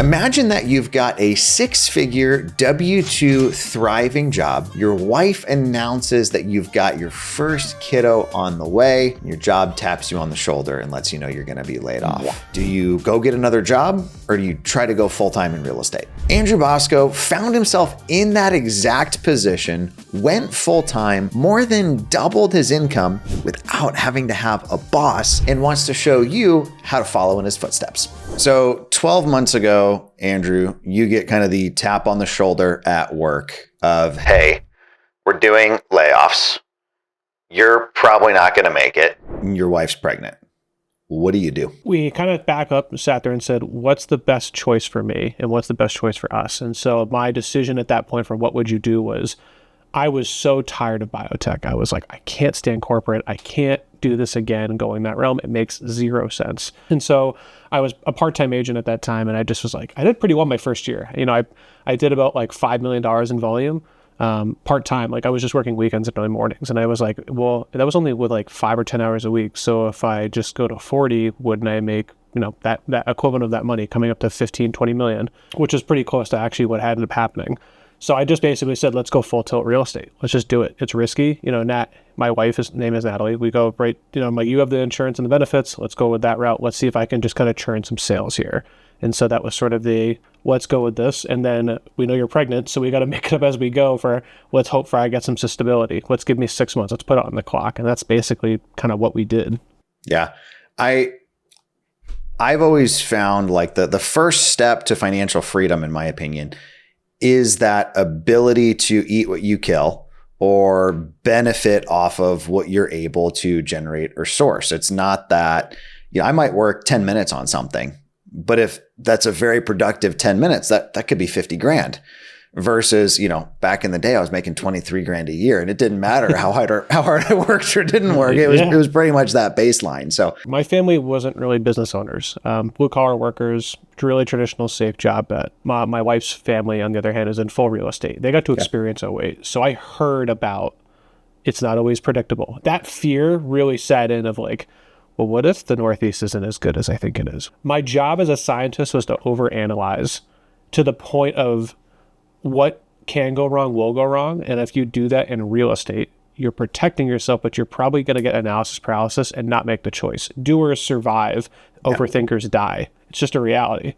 Imagine that you've got a 6-figure W-2 thriving job. Your wife announces that you've got your first kiddo on the way. Your job taps you on the shoulder and lets you know you're going to be laid off. Do you go get another job or do you try to go full-time in real estate? Andrew Bosco found himself in that exact position, went full-time, more than doubled his income without having to have a boss, and wants to show you how to follow in his footsteps. So 12 months ago, Andrew, you get kind of the tap on the shoulder at work of, hey, we're doing layoffs. You're probably not going to make it. Your wife's pregnant. What do? We kind of back up and sat there and said, what's the best choice for me and what's the best choice for us? And so my decision at that point for what would you do was, I was so tired of biotech. I was like, I can't stand corporate. I can't do this again going that realm. It makes zero sense. And so I was a part-time agent at that time. And I just was like, I did pretty well my first year. You know, I did about like $5 million in volume part-time. Like I was just working weekends and early mornings. And I was like, well, that was only with like 5 or 10 hours a week. So if I just go to 40, wouldn't I make, you know, that equivalent of that money coming up to 15, 20 million, which is pretty close to actually what ended up happening. So I just basically said, let's go full tilt real estate. Let's just do it. It's risky. You know, Nat, my wife's name is Natalie. We go right, you know, I'm like, you have the insurance and the benefits. Let's go with that route. Let's see if I can just kind of churn some sales here. And so that was sort of the, let's go with this. And then we know you're pregnant, so we got to make it up as we go for, let's hope for I get some stability. Let's give me 6 months. Let's put it on the clock. And that's basically kind of what we did. Yeah. I've always found like the first step to financial freedom, in my opinion, is that ability to eat what you kill or benefit off of what you're able to generate or source. It's not that, you know, I might work 10 minutes on something, but if that's a very productive 10 minutes, that could be 50 grand versus, you know, back in the day, I was making 23 grand a year and it didn't matter how hard I worked or didn't work. It was pretty much that baseline. So my family wasn't really business owners, blue collar workers, really traditional safe job bet. My wife's family, on the other hand, is in full real estate. They got to experience 08. So I heard about it's not always predictable. That fear really set in of like, well, what if the Northeast isn't as good as I think it is? My job as a scientist was to overanalyze to the point of what can go wrong will go wrong. And if you do that in real estate, you're protecting yourself, but you're probably going to get analysis paralysis and not make the choice. Doers survive, overthinkers die. It's just a reality.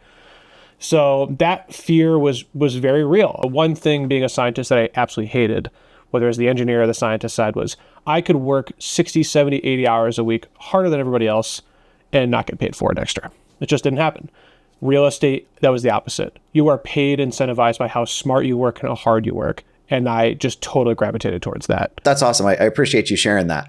So that fear was very real. One thing being a scientist that I absolutely hated, whether it was the engineer or the scientist side, was I could work 60, 70, 80 hours a week harder than everybody else and not get paid for it extra. It just didn't happen. Real estate, that was the opposite. You are paid, incentivized by how smart you work and how hard you work. And I just totally gravitated towards that. That's awesome. I appreciate you sharing that.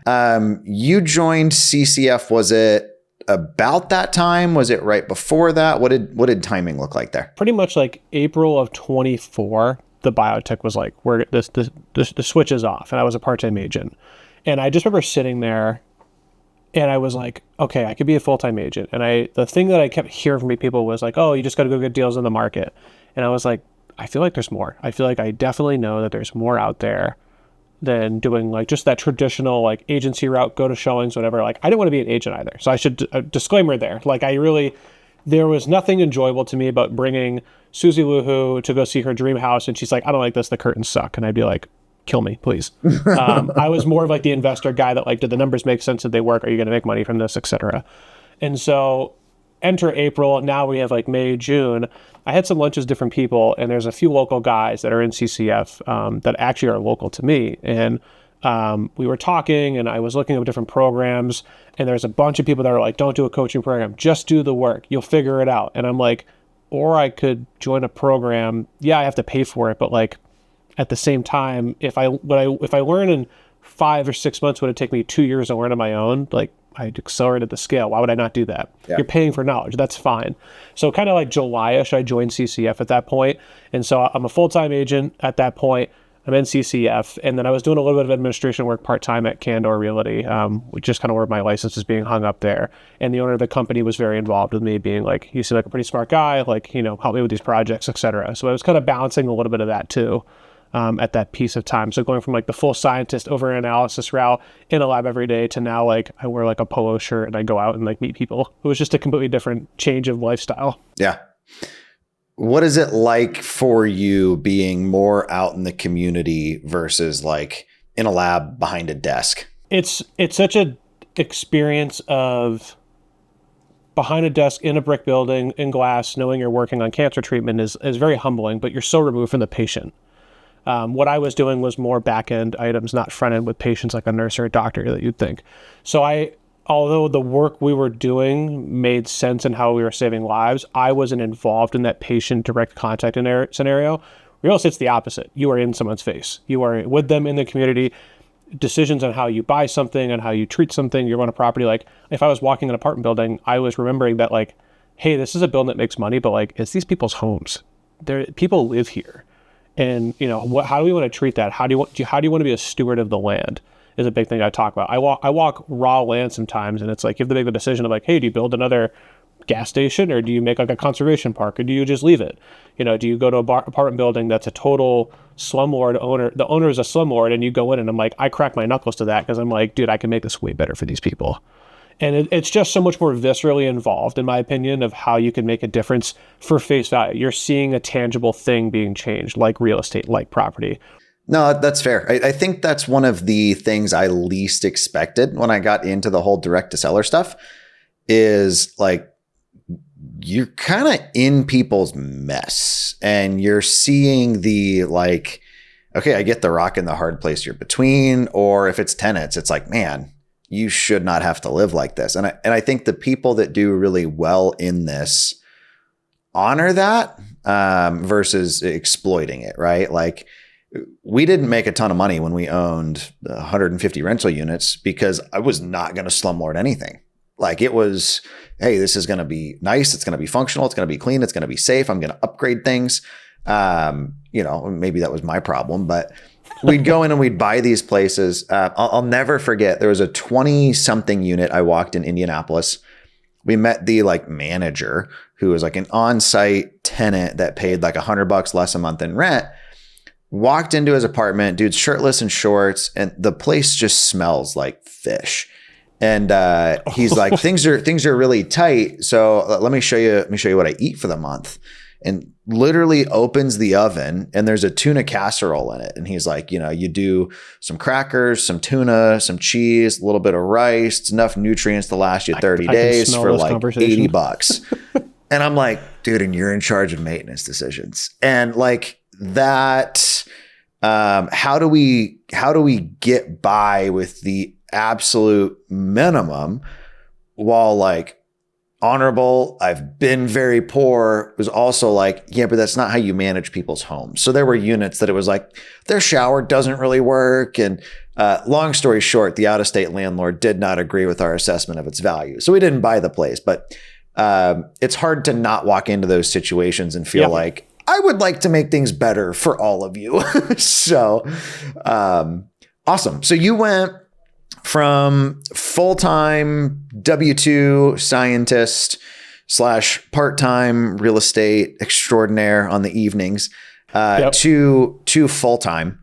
You joined CCF, was it about that time? Was it right before that? What did timing look like there? Pretty much like April of 24, the biotech was like, the switch is off. And I was a part-time agent. And I just remember sitting there and I was like, okay, I could be a full-time agent. And the thing that I kept hearing from people was like, oh, you just got to go get deals in the market. And I was like, I feel like there's more. I feel like I definitely know that there's more out there than doing like just that traditional like agency route, go to showings, whatever. Like I didn't want to be an agent either. So I should, disclaimer there. Like there was nothing enjoyable to me about bringing Susie Luhu to go see her dream house. And she's like, I don't like this. The curtains suck. And I'd be like, kill me, please. I was more of like the investor guy that like, did the numbers make sense? Did they work? Are you going to make money from this, et cetera? And so enter April. Now we have like May, June. I had some lunches with different people, and there's a few local guys that are in CCF that actually are local to me. And we were talking, and I was looking at different programs, and there's a bunch of people that are like, don't do a coaching program, just do the work. You'll figure it out. And I'm like, or I could join a program. Yeah, I have to pay for it, but like at the same time, if I learn in 5 or 6 months, would it take me 2 years to learn on my own? Like I accelerated the scale. Why would I not do that? Yeah. You're paying for knowledge. That's fine. So kind of like July-ish, I joined CCF at that point. And so I'm a full-time agent at that point. I'm in CCF. And then I was doing a little bit of administration work part-time at Candor Realty, which just kind of where my license is being hung up there. And the owner of the company was very involved with me, being like, you seem like a pretty smart guy, like, you know, help me with these projects, et cetera. So I was kind of balancing a little bit of that too. At that piece of time. So going from like the full scientist over analysis route in a lab every day to now like I wear like a polo shirt and I go out and like meet people. It was just a completely different change of lifestyle. Yeah. What is it like for you being more out in the community versus like in a lab behind a desk? It's such a experience of behind a desk in a brick building in glass, knowing you're working on cancer treatment is very humbling, but you're so removed from the patient. What I was doing was more back end items, not front end with patients like a nurse or a doctor that you'd think. So although the work we were doing made sense in how we were saving lives, I wasn't involved in that patient direct contact scenario. Real estate's the opposite. You are in someone's face. You are with them in the community. Decisions on how you buy something and how you treat something, you're on a property. Like if I was walking an apartment building, I was remembering that like, hey, this is a building that makes money, but like it's these people's homes. People live here. And how do we want to treat that? How do you want to be a steward of the land? Is a big thing I talk about. I walk raw land sometimes, and it's like you have to make the decision of like, hey, do you build another gas station, or do you make like a conservation park, or do you just leave it? Do you go to a apartment building that's a total slumlord owner? The owner is a slumlord, and you go in, and I'm like, I crack my knuckles to that because I'm like, dude, I can make this way better for these people. And it's just so much more viscerally involved, in my opinion, of how you can make a difference for face value. You're seeing a tangible thing being changed, like real estate, like property. No, that's fair. I think that's one of the things I least expected when I got into the whole direct to seller stuff is like, you're kind of in people's mess and you're seeing the like, okay, I get the rock and the hard place you're between, or if it's tenants, it's like, man, you should not have to live like this. And I think the people that do really well in this honor that versus exploiting it, right? Like we didn't make a ton of money when we owned 150 rental units because I was not going to slumlord anything. Like it was, hey, this is going to be nice. It's going to be functional. It's going to be clean. It's going to be safe. I'm going to upgrade things. Maybe that was my problem, but we'd go in and we'd buy these places. I'll never forget. There was a 20-something unit. I walked in Indianapolis. We met the like manager who was like an on-site tenant that paid like $100 less a month in rent. Walked into his apartment, dude's shirtless and shorts, and the place just smells like fish. And he's like, things are really tight. So let me show you what I eat for the month. And literally opens the oven and there's a tuna casserole in it. And he's like, you do some crackers, some tuna, some cheese, a little bit of rice. It's enough nutrients to last you 30 days for like $80. And I'm like, dude, and you're in charge of maintenance decisions. And like that, how do we get by with the absolute minimum while like honorable? I've been very poor was also like, yeah, but that's not how you manage people's homes. So there were units that it was like their shower doesn't really work. And long story short, the out-of-state landlord did not agree with our assessment of its value. So we didn't buy the place, but it's hard to not walk into those situations and feel like I would like to make things better for all of you. So awesome. So you went from full-time W-2 scientist / part-time real estate extraordinaire on the evenings to full-time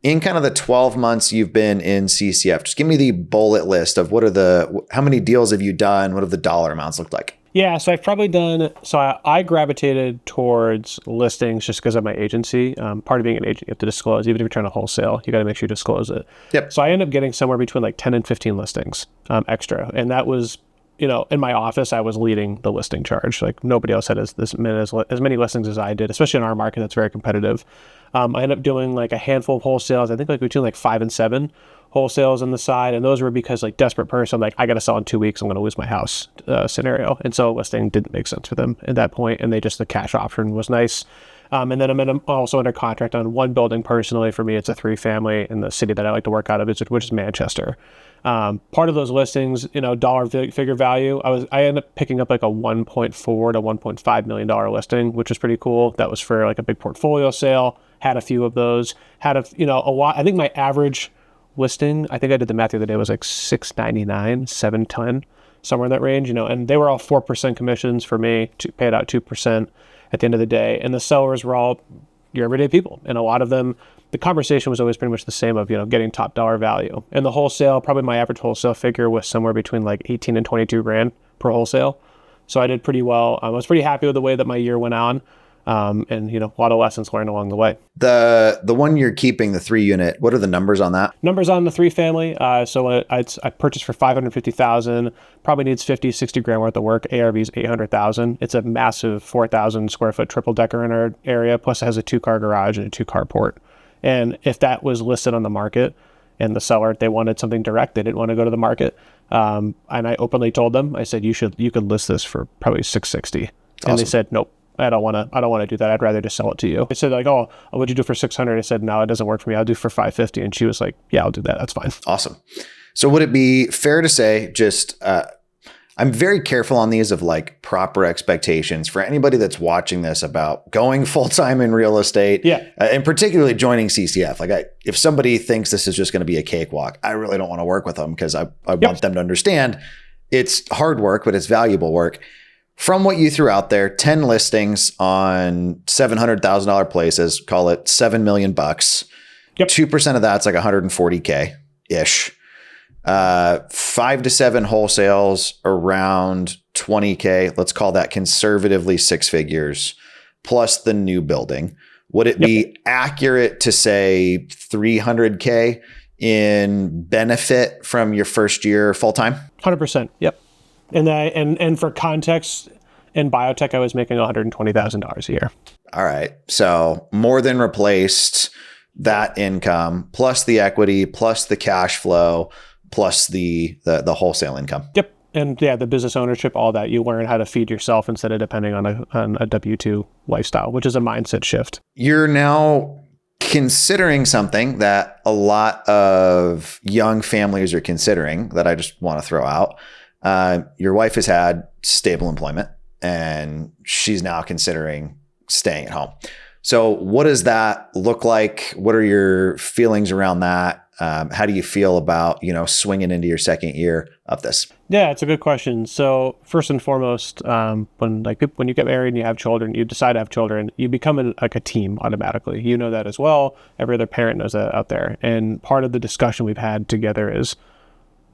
in kind of the 12 months you've been in CCF. Just give me the bullet list of how many deals have you done? What have the dollar amounts looked like? Yeah, so I've probably done, I gravitated towards listings just because of my agency. Part of being an agent, you have to disclose, even if you're trying to wholesale, you got to make sure you disclose it. Yep. So I ended up getting somewhere between like 10 and 15 listings extra. And that was, in my office, I was leading the listing charge. Like nobody else had as many listings as I did, especially in our market that's very competitive. I ended up doing like a handful of wholesales. I think like between like 5 and 7 wholesales on the side. And those were because like desperate person, like I got to sell in 2 weeks. I'm going to lose my house scenario. And so a listing didn't make sense for them at that point. And the cash option was nice. And then I'm also under contract on one building personally. For me, it's a 3-family in the city that I like to work out of, which is Manchester. Part of those listings, dollar figure value, I ended up picking up like a $1.4 to $1.5 million listing, which was pretty cool. That was for like a big portfolio sale. Had a few of those. Had a lot. I think my average listing, I think I did the math the other day, was like $699, $710, somewhere in that range, and they were all 4% commissions for me to pay it out 2% at the end of the day. And the sellers were all your everyday people. And a lot of them, the conversation was always pretty much the same of, getting top dollar value. And the wholesale, probably my average wholesale figure was somewhere between like 18 and 22 grand per wholesale. So I did pretty well. I was pretty happy with the way that my year went on. And, a lot of lessons learned along the way. The one you're keeping, the 3-unit, what are the numbers on that? Numbers on the 3-family. So I purchased for $550,000, probably needs 50, 60 grand worth of work. ARV is $800,000. It's a massive 4,000 square foot triple decker in our area. Plus it has a 2-car garage and a 2-car port. And if that was listed on the market and the seller, they wanted something direct, they didn't want to go to the market. And I openly told them, I said, you could list this for probably 660. Awesome. And they said, nope. I don't want to do that. I'd rather just sell it to you. I said like, oh, what'd you do for 600? I said, no, it doesn't work for me. I'll do for 550. And she was like, yeah, I'll do that. That's fine. Awesome. So would it be fair to say I'm very careful on these of like proper expectations for anybody that's watching this about going full-time in real estate. Yeah. And particularly joining CCF. Like if somebody thinks this is just going to be a cakewalk, I really don't want to work with them because I want them to understand it's hard work, but it's valuable work. From what you threw out there, 10 listings on $700,000 places, call it $7 million. Yep. 2% of that's like $140K ish. 5 to 7 wholesales around $20K. Let's call that conservatively 6 figures plus the new building. Would it be accurate to say $300K in benefit from your first year full time? 100%. Yep. And for context, in biotech, I was making $120,000 a year. All right. So more than replaced that income, plus the equity, plus the cash flow, plus the wholesale income. Yep. And yeah, the business ownership, all that. You learn how to feed yourself instead of depending on a W-2 lifestyle, which is a mindset shift. You're now considering something that a lot of young families are considering that I just want to throw out. Your wife has had stable employment and she's now considering staying at home. So what does that look like? What are your feelings around that? How do you feel about, swinging into your second year of this? Yeah, it's a good question. So first and foremost, when you get married and you have children, you decide to have children, you become a team automatically. You know that as well. Every other parent knows that out there. And part of the discussion we've had together is,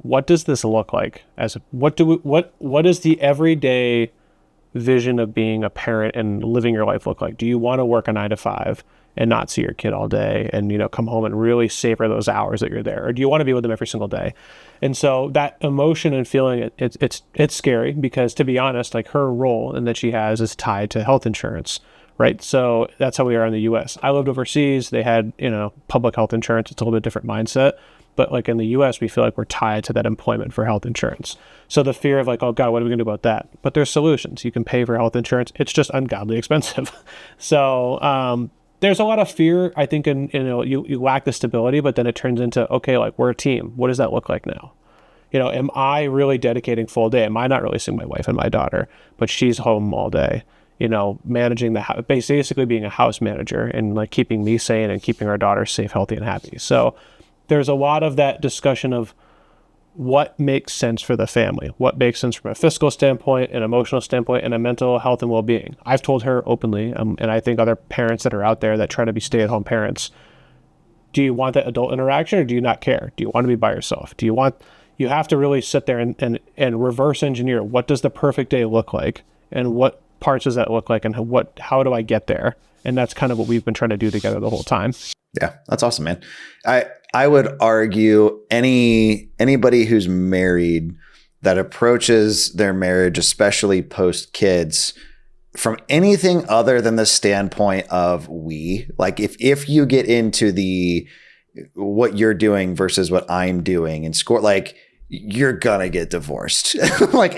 what does this look like? What is the everyday vision of being a parent and living your life look like? Do you want to work a 9 to 5 and not see your kid all day and, come home and really savor those hours that you're there? Or do you want to be with them every single day? And so that emotion and feeling, it's scary because, to be honest, like her role and that she has is tied to health insurance, right? So that's how we are in the US. I lived overseas. They had, public health insurance. It's a little bit different mindset. But like in the US, we feel like we're tied to that employment for health insurance. So the fear of like, oh God, what are we gonna do about that? But there's solutions. You can pay for health insurance. It's just ungodly expensive. So there's a lot of fear, I think, in you lack the stability, but then it turns into, okay, like we're a team. What does that look like now? Am I really dedicating full day? Am I not really seeing my wife and my daughter, but she's home all day? Managing the house, basically being a house manager and like keeping me sane and keeping our daughter safe, healthy, and happy. So there's a lot of that discussion of what makes sense for the family, what makes sense from a fiscal standpoint, an emotional standpoint, and a mental health and well-being. I've told her openly, and I think other parents that are out there that try to be stay-at-home parents, do you want that adult interaction or do you not care? Do you want to be by yourself? You have to really sit there and reverse engineer, what does the perfect day look like? And what parts does that look like? And how do I get there? And that's kind of what we've been trying to do together the whole time. Yeah, that's awesome, man. I would argue anybody who's married that approaches their marriage, especially post kids, from anything other than the standpoint of like if you get into what you're doing versus what I'm doing and score, like you're gonna get divorced. Like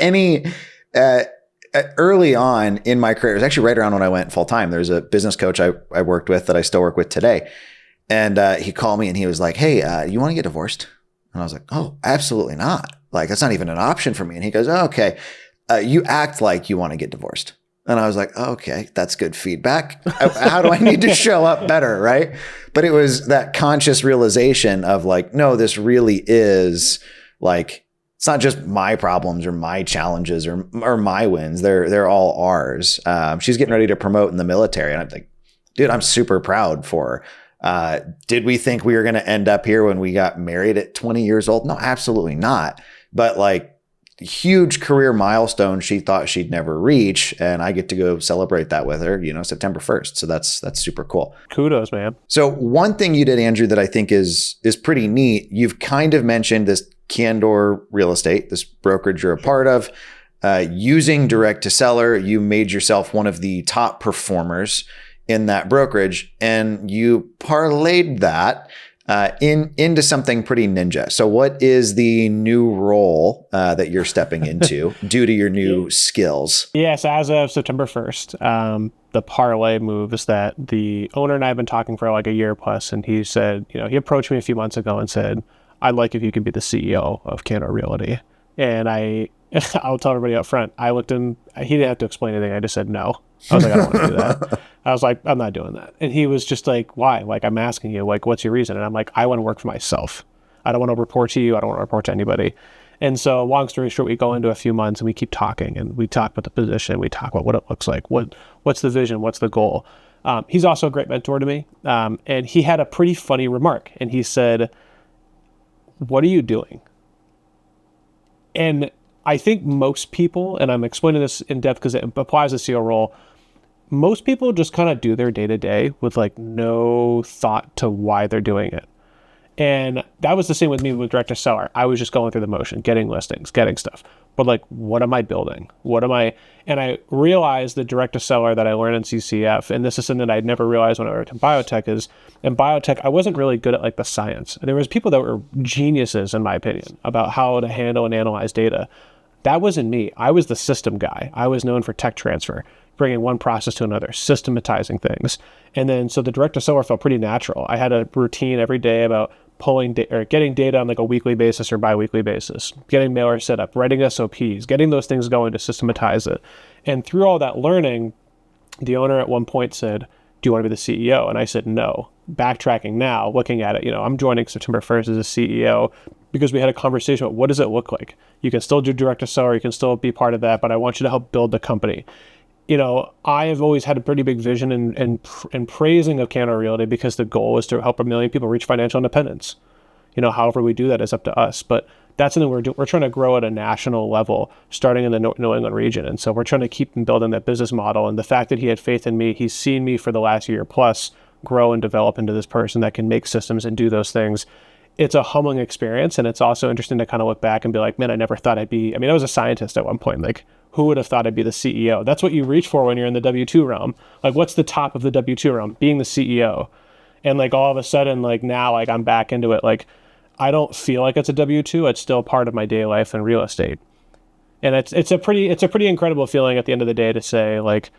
early on in my career, it was actually right around when I went full time. There's a business coach I worked with that I still work with today. And he called me and he was like, hey, you want to get divorced? And I was like, oh, absolutely not. Like, that's not even an option for me. And he goes, oh, okay, you act like you want to get divorced. And I was like, oh, okay, that's good feedback. How do I need to show up better, right? But it was that conscious realization of like, no, this really is like, it's not just my problems or my challenges or my wins. They're all ours. She's getting ready to promote in the military. And I'm like, dude, I'm super proud for her. Did we think we were going to end up here when we got married at 20 years old? No, absolutely not. But like, huge career milestone she thought she'd never reach. And I get to go celebrate that with her, September 1st. So that's super cool. Kudos, man. So one thing you did, Andrew, that I think is pretty neat, you've kind of mentioned this Candor Real Estate, this brokerage you're a part of, using direct to seller. You made yourself one of the top performers in that brokerage, and you parlayed that into something pretty ninja. So what is the new role that you're stepping into due to your new skills? Yes, as of September 1st, the parlay move is that the owner and I have been talking for like a year plus, and he said, he approached me a few months ago and said, I'd like if you could be the CEO of Candor Realty. And I'll tell everybody up front, I looked him, he didn't have to explain anything. I just said no. I was like, I don't want to do that. I was like, I'm not doing that. And he was just like, why? Like, I'm asking you, like, what's your reason? And I'm like, I want to work for myself. I don't want to report to you. I don't want to report to anybody. And so long story short, we go into a few months and we keep talking and we talk about the position. We talk about what it looks like. What's the vision? What's the goal? He's also a great mentor to me. And he had a pretty funny remark. And he said, what are you doing? And I think most people, and I'm explaining this in depth because it applies to CEO role, most people just kind of do their day-to-day with like no thought to why they're doing it. And that was the same with me with direct to seller. I was just going through the motion, getting listings, getting stuff. But like, what am I building? And I realized the direct to seller that I learned in CCF, and this is something that I'd never realized when I worked in biotech, is in biotech, I wasn't really good at like the science. There was people that were geniuses, in my opinion, about how to handle and analyze data. That wasn't me. I was the system guy. I was known for tech transfer, bringing one process to another, systematizing things. And then, so the direct to seller felt pretty natural. I had a routine every day about pulling or getting data on like a weekly basis or bi-weekly basis, getting mailers set up, writing SOPs, getting those things going to systematize it. And through all that learning, the owner at one point said, do you want to be the CEO? And I said, no. Backtracking now, looking at it, I'm joining September 1st as a CEO because we had a conversation about what does it look like? You can still do direct to seller, you can still be part of that, but I want you to help build the company. I have always had a pretty big vision and praising of Candor Realty because the goal is to help 1 million people reach financial independence. However we do that is up to us, but that's something we're trying to grow at a national level, starting in the New England region. And so we're trying to keep building that business model. And the fact that he had faith in me, he's seen me for the last year plus grow and develop into this person that can make systems and do those things. It's a humbling experience. And it's also interesting to kind of look back and be like, man, I never thought I was a scientist at one point. Like, who would have thought I'd be the CEO? That's what you reach for when you're in the W-2 realm. Like, what's the top of the W-2 realm? Being the CEO. And like, all of a sudden, like now, like I'm back into it. Like, I don't feel like it's a W-2. It's still part of my daily life in real estate. And it's a pretty incredible feeling at the end of the day to say like,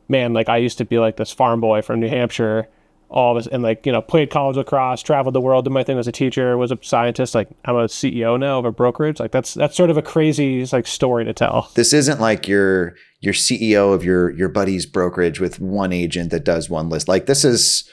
man, like I used to be like this farm boy from New Hampshire, all of us, and like, played college lacrosse, traveled the world, did my thing as a teacher, was a scientist. Like I'm a CEO now of a brokerage. Like that's sort of a crazy like story to tell. This isn't like you're CEO of your buddy's brokerage with one agent that does one list. Like this is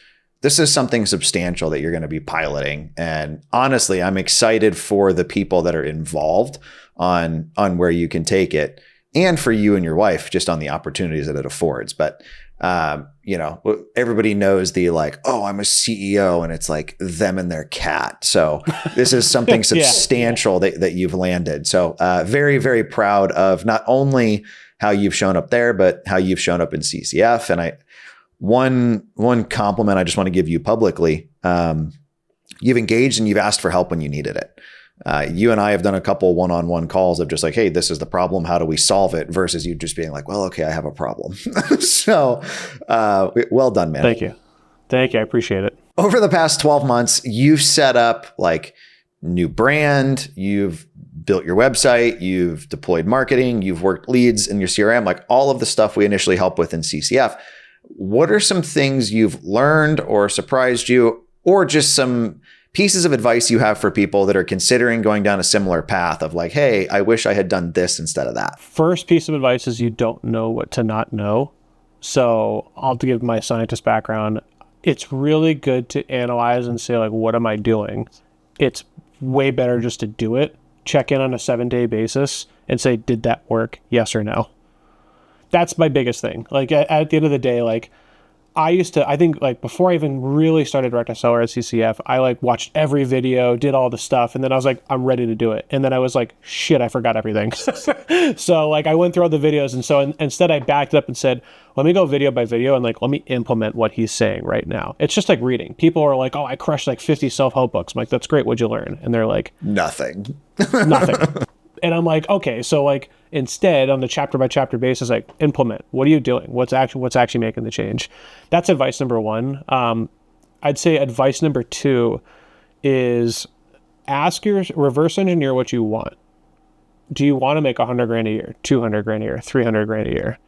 something substantial that you're going to be piloting. And honestly, I'm excited for the people that are involved on where you can take it, and for you and your wife just on the opportunities that it affords. But everybody knows the like, oh, I'm a CEO, and it's like them and their cat. So this is something substantial that you've landed. So very, very proud of not only how you've shown up there, but how you've shown up in CCF. And one compliment I just want to give you publicly. You've engaged and you've asked for help when you needed it. You and I have done a couple one-on-one calls of just like, hey, this is the problem. How do we solve it? Versus you just being like, well, okay, I have a problem. So well done, man. Thank you. I appreciate it. Over the past 12 months, you've set up like new brand, you've built your website, you've deployed marketing, you've worked leads in your CRM, like all of the stuff we initially helped with in CCF. What are some things you've learned or surprised you, or just some pieces of advice you have for people that are considering going down a similar path of like, hey, I wish I had done this instead of that? First piece of advice is you don't know what to not know. So I'll give my scientist background. It's really good to analyze and say like, what am I doing? It's way better just to do it, check in on a 7-day basis and say, did that work? Yes or no? That's my biggest thing. Like at the end of the day, like I think like before I even really started direct to seller at CCF, I like watched every video, did all the stuff. And then I was like, I'm ready to do it. And then I was like, shit, I forgot everything. So like I went through all the videos. And so instead I backed up and said, let me go video by video and like, let me implement what he's saying right now. It's just like reading. People are like, oh, I crushed like 50 self-help books. I'm like, that's great. What'd you learn? And they're like, Nothing. Nothing. And I'm like, okay, so like instead on the chapter by chapter basis, like implement. What are you doing? What's actually making the change? That's advice number one. I'd say advice number two is reverse engineer what you want. Do you want to make $100,000 a year, $200,000 a year, $300,000 a year?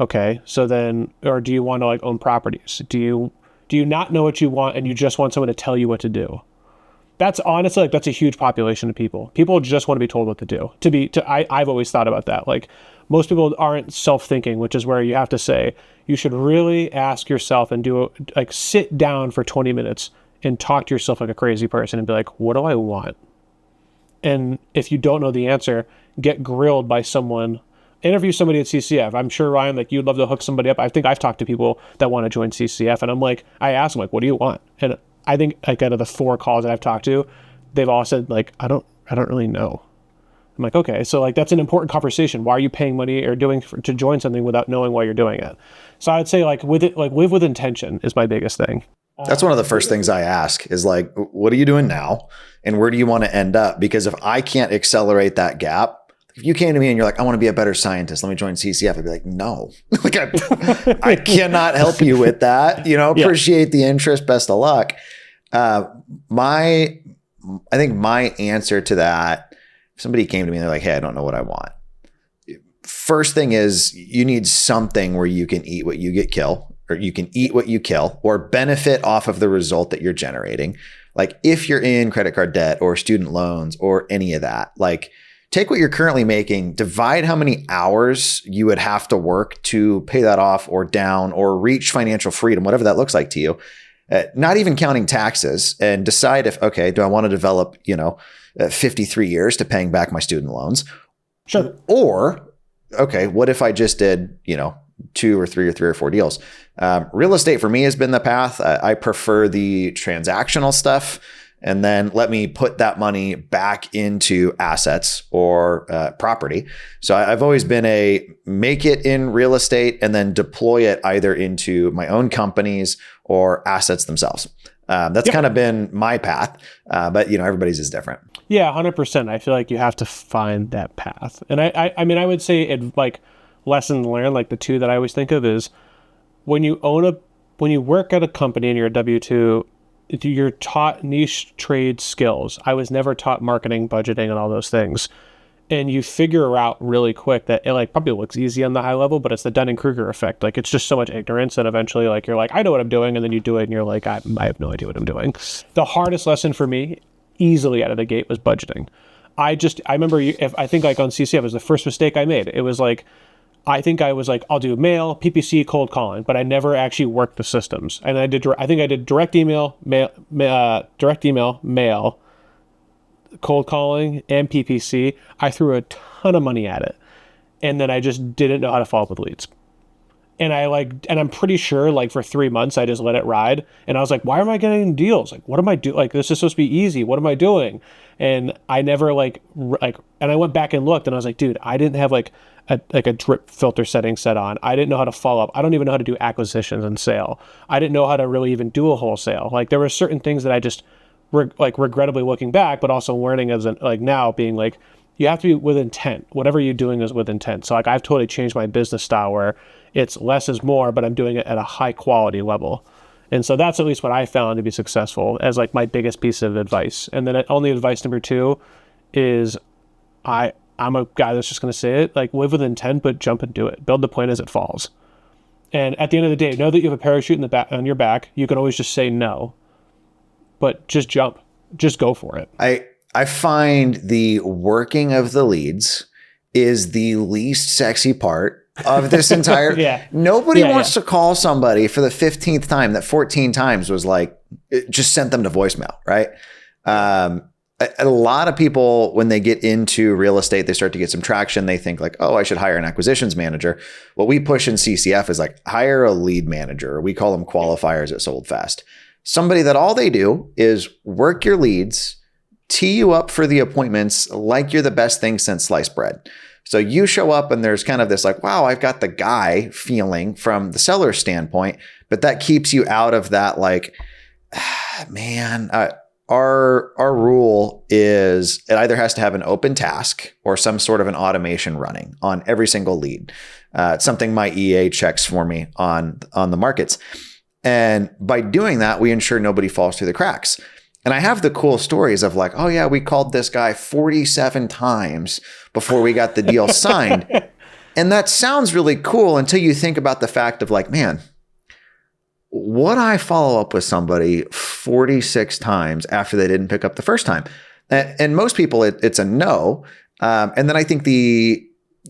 Okay, so then, or do you want to like own properties? Do you not know what you want and you just want someone to tell you what to do? That's honestly like that's a huge population of people. People just want to be told what to do. I've always thought about that. Like most people aren't self-thinking, which is where you have to say you should really ask yourself and sit down for 20 minutes and talk to yourself like a crazy person and be like, what do I want? And if you don't know the answer, get grilled by someone. Interview somebody at CCF. I'm sure, Ryan, like you'd love to hook somebody up. I think I've talked to people that want to join CCF, and I'm like, I ask them like, what do you want? And I think like out of the 4 calls that I've talked to, they've all said like, I don't really know. I'm like, okay, so like that's an important conversation. Why are you paying money or to join something without knowing why you're doing it? So I'd say like live with intention is my biggest thing. That's one of the first things I ask is like, what are you doing now? And where do you want to end up? Because if I can't accelerate that gap, if you came to me and you're like, I want to be a better scientist, let me join CCF. I'd be like, no, like I cannot help you with that. Appreciate the interest. Best of luck. I think my answer to that, if somebody came to me and they're like, hey, I don't know what I want. First thing is you need something where you can eat what you kill or benefit off of the result that you're generating. Like if you're in credit card debt or student loans or any of that, like take what you're currently making, divide how many hours you would have to work to pay that off or down or reach financial freedom, whatever that looks like to you, not even counting taxes, and decide if, okay, do I want to develop, 53 years to paying back my student loans? Sure. Or, okay, what if I just did, 2 or 3 or 3 or 4 deals? Real estate for me has been the path. I prefer the transactional stuff. And then let me put that money back into assets or property. So I've always been make it in real estate and then deploy it either into my own companies or assets themselves. That's kind of been my path, but everybody's is different. Yeah, 100%. I feel like you have to find that path. And I mean, I would say it like lesson learned, like the 2 that I always think of is when you work at a company and you're a W-2, you're taught niche trade skills. I was never taught marketing, budgeting, and all those things. And you figure out really quick that it like probably looks easy on the high level, but it's the Dunning-Kruger effect. Like it's just so much ignorance that eventually like you're like, I know what I'm doing. And then you do it and you're like, I have no idea what I'm doing. The hardest lesson for me easily out of the gate was budgeting. I remember I think like on CCF was the first mistake I made. It was like, I think I was like, I'll do mail, PPC, cold calling, but I never actually worked the systems. And I did direct email, mail, cold calling, and PPC. I threw a ton of money at it. And then I just didn't know how to follow up with leads. And I'm pretty sure like for 3 months, I just let it ride. And I was like, why am I getting deals? Like, what am I doing? Like, this is supposed to be easy. What am I doing? And I never and I went back and looked and I was like, dude, I didn't have a drip filter setting set on. I didn't know how to follow up. I don't even know how to do acquisitions and sale. I didn't know how to really even do a wholesale. Like there were certain things that I just regrettably looking back, but also learning as now being like, you have to be with intent. Whatever you're doing is with intent. So like I've totally changed my business style where it's less is more, but I'm doing it at a high quality level. And so that's at least what I found to be successful as like my biggest piece of advice. And then only advice number 2 is I'm a guy that's just going to say it, like live with intent, but jump and do it. Build the plane as it falls. And at the end of the day, know that you have a parachute on your back. You can always just say no, but just jump, just go for it. I find the working of the leads is the least sexy part of this entire. Nobody wants to call somebody for the 15th time that 14 times was like, it just sent them to voicemail. Right. a lot of people, when they get into real estate, they start to get some traction. They think like, oh, I should hire an acquisitions manager. What we push in CCF is like, hire a lead manager. We call them qualifiers at Sold Fast. Somebody that all they do is work your leads, tee you up for the appointments like you're the best thing since sliced bread. So you show up and there's kind of this like, wow, I've got the guy feeling from the seller's standpoint, but that keeps you out of that like, man, our rule is it either has to have an open task or some sort of an automation running on every single lead. It's something my EA checks for me on the markets. And by doing that, we ensure nobody falls through the cracks. And I have the cool stories of like, oh yeah, we called this guy 47 times before we got the deal signed. And that sounds really cool until you think about the fact of like, man, would I follow up with somebody 46 times after they didn't pick up the first time? And most people, it's a no. And then I think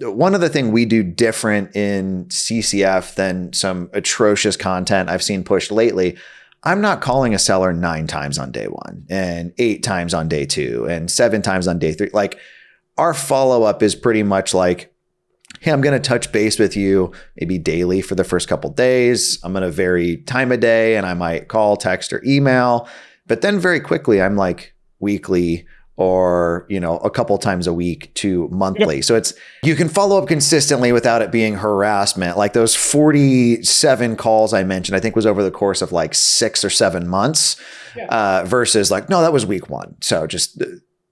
one other thing we do different in CCF than some atrocious content I've seen pushed lately, I'm not calling a seller 9 times on day 1 and 8 times on day 2 and 7 times on day 3. Like our follow-up is pretty much like, hey, I'm going to touch base with you maybe daily for the first couple of days. I'm going to vary time of day and I might call, text, or email. But then very quickly, I'm like weekly or, a couple times a week to monthly. Yep. So you can follow up consistently without it being harassment. Like those 47 calls I mentioned, I think was over the course of like 6 or 7 months versus like, no, that was week 1. So just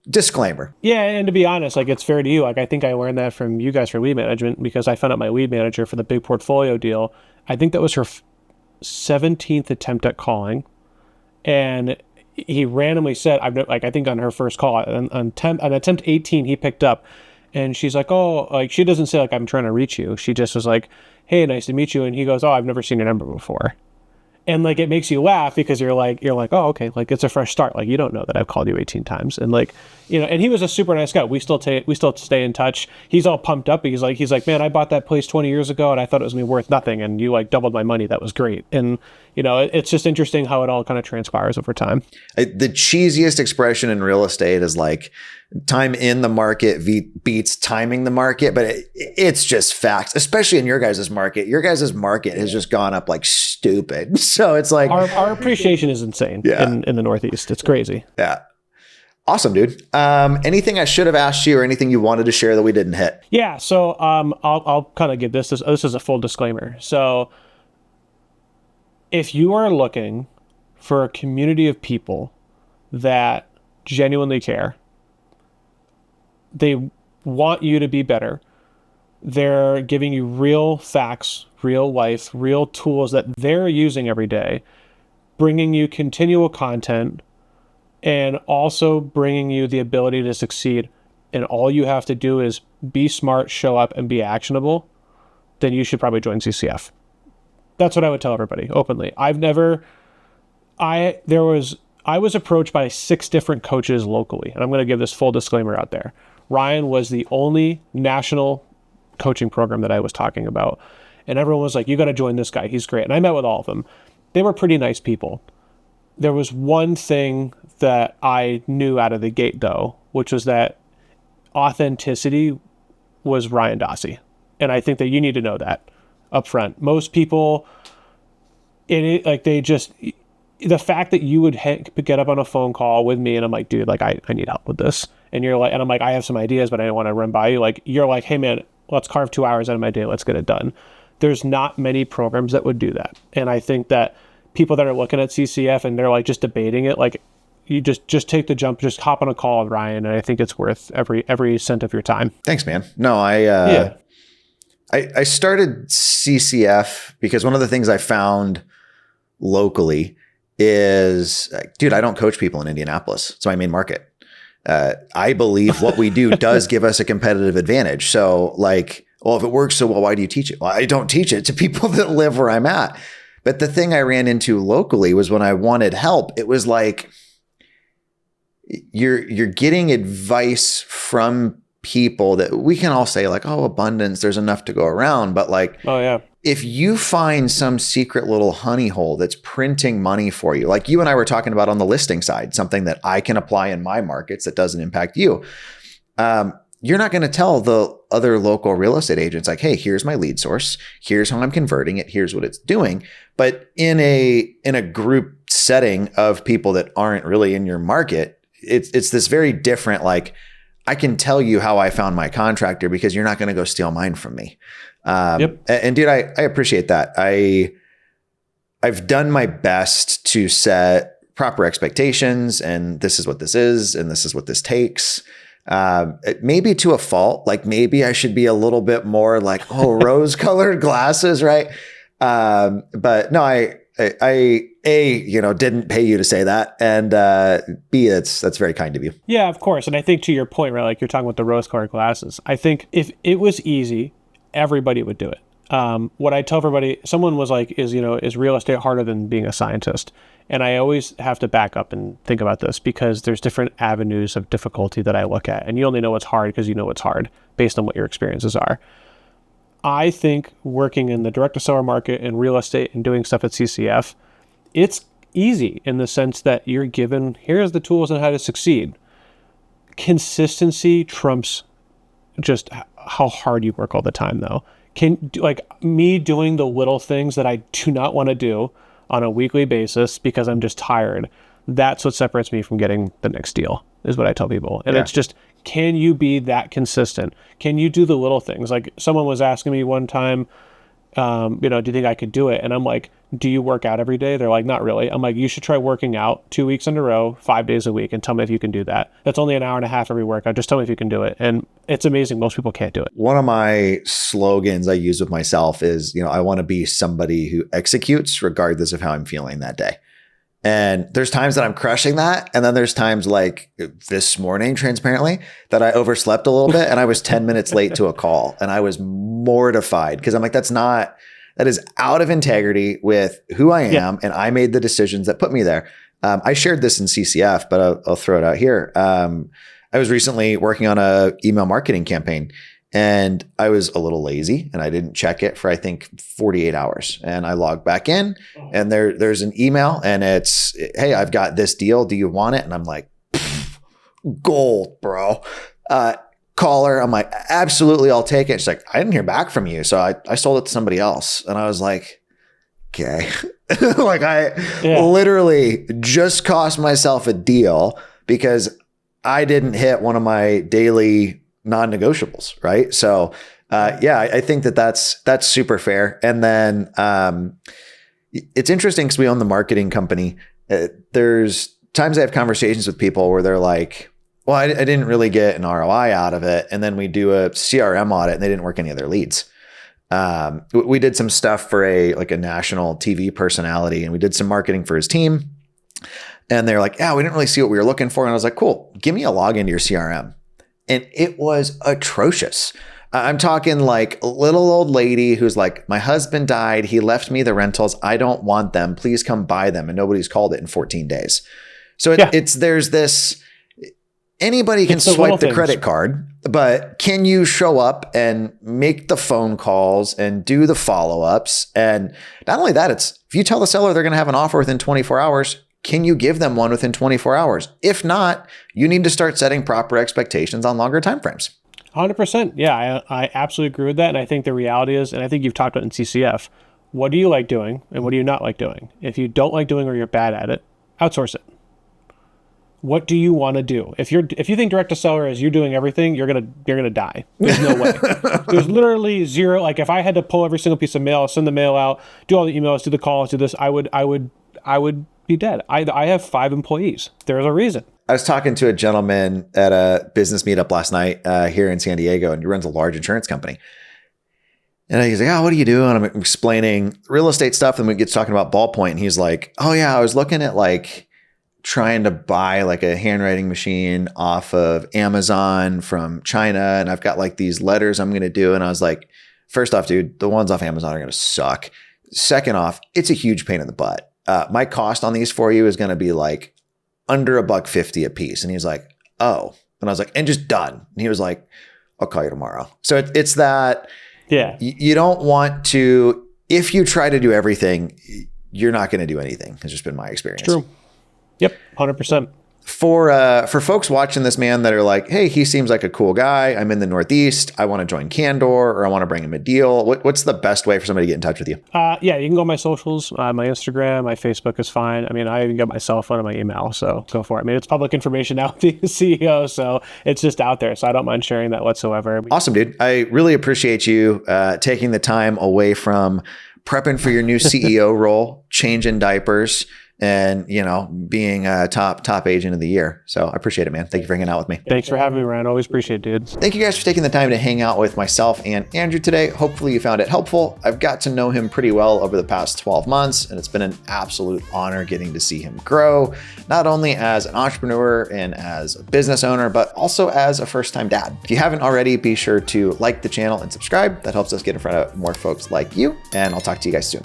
disclaimer. Yeah. And to be honest, like it's fair to you. Like I think I learned that from you guys for lead management because I found out my lead manager for the big portfolio deal. I think that was her 17th attempt at calling. And he randomly said, I think on her first call, on attempt 18, he picked up and she's like, oh, like she doesn't say like, I'm trying to reach you. She just was like, hey, nice to meet you. And he goes, oh, I've never seen your number before. And like, it makes you laugh because you're like, oh, okay. Like it's a fresh start. Like you don't know that I've called you 18 times. And like, and he was a super nice guy. We still stay in touch. He's all pumped up. He's like, man, I bought that place 20 years ago and I thought it was gonna be worth nothing. And you like doubled my money. That was great. And it's just interesting how it all kind of transpires over time. The cheesiest expression in real estate is like time in the market beats timing the market, but it's just facts, especially in your guys' market. Your guys' market has just gone up like stupid. So it's like our appreciation is insane in the Northeast. It's crazy. Yeah. Awesome, dude. Anything I should have asked you or anything you wanted to share that we didn't hit? Yeah. So I'll kind of give this is a full disclaimer. So if you are looking for a community of people that genuinely care, they want you to be better, they're giving you real facts, real life, real tools that they're using every day, bringing you continual content, and also bringing you the ability to succeed. And all you have to do is be smart, show up, and be actionable, then you should probably join CCF. That's what I would tell everybody openly. I was approached by 6 different coaches locally, and I'm going to give this full disclaimer out there. Ryan was the only national coaching program that I was talking about, and everyone was like, you got to join this guy. He's great. And I met with all of them. They were pretty nice people. There was one thing that I knew out of the gate, though, which was that authenticity was Ryan Dossey. And I think that you need to know that up front. Most people, the fact that you would get up on a phone call with me and I'm like, dude, like I need help with this. And you're like, and I'm like, I have some ideas, but I don't want to run by you. Like, you're like, hey man, let's carve 2 hours out of my day. Let's get it done. There's not many programs that would do that. And I think that people that are looking at CCF and they're like just debating it, like you just take the jump, just hop on a call with Ryan. And I think it's worth every cent of your time. Thanks, man. No, I started CCF because one of the things I found locally is, dude, I don't coach people in Indianapolis. It's my main market. I believe what we do does give us a competitive advantage. So like, well, if it works so well, why do you teach it? Well, I don't teach it to people that live where I'm at. But the thing I ran into locally was when I wanted help, it was like, you're getting advice from people that we can all say like, oh, abundance, there's enough to go around. But like, oh yeah, if you find some secret little honey hole that's printing money for you, like you and I were talking about on the listing side, something that I can apply in my markets that doesn't impact you. You're not going to tell the other local real estate agents like, hey, here's my lead source. Here's how I'm converting it. Here's what it's doing. But in a group setting of people that aren't really in your market, it's this very different, like, I can tell you how I found my contractor because you're not going to go steal mine from me. And dude, I appreciate that. I've done my best to set proper expectations, and this is what this is, and this is what this takes. Maybe to a fault, like maybe I should be a little bit more like, oh, rose colored glasses. Right. But no, I didn't pay you to say that. And, B, that's very kind of you. Yeah, of course. And I think to your point, right, like you're talking about the rose colored glasses, I think if it was easy, everybody would do it. What I tell everybody, someone was like, is real estate harder than being a scientist? And I always have to back up and think about this because there's different avenues of difficulty that I look at. And you only know what's hard because you know what's hard based on what your experiences are. I think working in the direct-to-seller market and real estate and doing stuff at CCF, it's easy in the sense that you're given, here's the tools on how to succeed. Consistency trumps just how hard you work all the time, though. Like me doing the little things that I do not want to do on a weekly basis because I'm just tired. That's what separates me from getting the next deal, is what I tell people. And It's just, can you be that consistent? Can you do the little things? Like someone was asking me one time, do you think I could do it? And I'm like, do you work out every day? They're like, not really. I'm like, you should try working out 2 weeks in a row, 5 days a week, and tell me if you can do that. That's only an hour and a half every workout. Just tell me if you can do it. And it's amazing. Most people can't do it. One of my slogans I use with myself is, I want to be somebody who executes regardless of how I'm feeling that day. And there's times that I'm crushing that. And then there's times like this morning, transparently, that I overslept a little bit and I was 10 minutes late to a call. And I was mortified because I'm like, that is out of integrity with who I am. Yeah. And I made the decisions that put me there. I shared this in CCF, but I'll throw it out here. I was recently working on a email marketing campaign and I was a little lazy and I didn't check it for, I think, 48 hours. And I logged back in and there's an email and it's, hey, I've got this deal. Do you want it? And I'm like, gold, bro. Call her. I'm like, absolutely, I'll take it. She's like, I didn't hear back from you. So I sold it to somebody else. And I was like, okay. Like literally just cost myself a deal because I didn't hit one of my daily non-negotiables. Right. So, I think that's super fair. And then, it's interesting because we own the marketing company. There's times I have conversations with people where they're like, well, I didn't really get an ROI out of it. And then we do a CRM audit and they didn't work any of their leads. We did some stuff for a national TV personality and we did some marketing for his team. And they're like, yeah, we didn't really see what we were looking for. And I was like, cool, give me a login to your CRM. And it was atrocious. I'm talking like a little old lady who's like, my husband died. He left me the rentals. I don't want them. Please come buy them. And nobody's called it in 14 days. So there's this, anybody can swipe the credit card, but can you show up and make the phone calls and do the follow-ups? And not only that, it's if you tell the seller they're going to have an offer within 24 hours, can you give them one within 24 hours? If not, you need to start setting proper expectations on longer timeframes. 100%. Yeah, I absolutely agree with that. And I think the reality is, and I think you've talked about in CCF, what do you like doing and what do you not like doing? If you don't like doing or you're bad at it, outsource it. What do you want to do? If you think direct to seller is you doing everything, you're gonna die. There's no way. There's literally zero. Like if I had to pull every single piece of mail, send the mail out, do all the emails, do the calls, do this, I would be dead. I have 5 employees. There's a reason. I was talking to a gentleman at a business meetup last night here in San Diego, and he runs a large insurance company. And he's like, oh, what do you do? And I'm explaining real estate stuff. And we get talking about Ballpoint. And he's like, oh yeah, I was looking at like trying to buy like a handwriting machine off of Amazon from China. And I've got like these letters I'm going to do. And I was like, first off, dude, the ones off Amazon are going to suck. Second off, it's a huge pain in the butt. My cost on these for you is going to be like under $1.50 a piece. And he was like, oh, and I was like, and just done. And he was like, I'll call you tomorrow. So it's that, yeah, you don't want to, if you try to do everything, you're not going to do anything. It's just been my experience. True. Yep. 100%. For folks watching this, man, that are like, hey, he seems like a cool guy. I'm in the Northeast. I want to join Candor, or I want to bring him a deal. What's the best way for somebody to get in touch with you? Yeah, you can go on my socials. My Instagram, my Facebook is fine. I mean, I even got my cell phone and my email, so go for it. I mean, it's public information now with the CEO, so it's just out there. So I don't mind sharing that whatsoever. Awesome, dude. I really appreciate you taking the time away from prepping for your new CEO role, changing diapers, and, being a top agent of the year. So I appreciate it, man. Thank you for hanging out with me. Thanks for having me, Ryan. Always appreciate it, dude. Thank you guys for taking the time to hang out with myself and Andrew today. Hopefully you found it helpful. I've got to know him pretty well over the past 12 months, and it's been an absolute honor getting to see him grow, not only as an entrepreneur and as a business owner, but also as a first-time dad. If you haven't already, be sure to like the channel and subscribe. That helps us get in front of more folks like you, and I'll talk to you guys soon.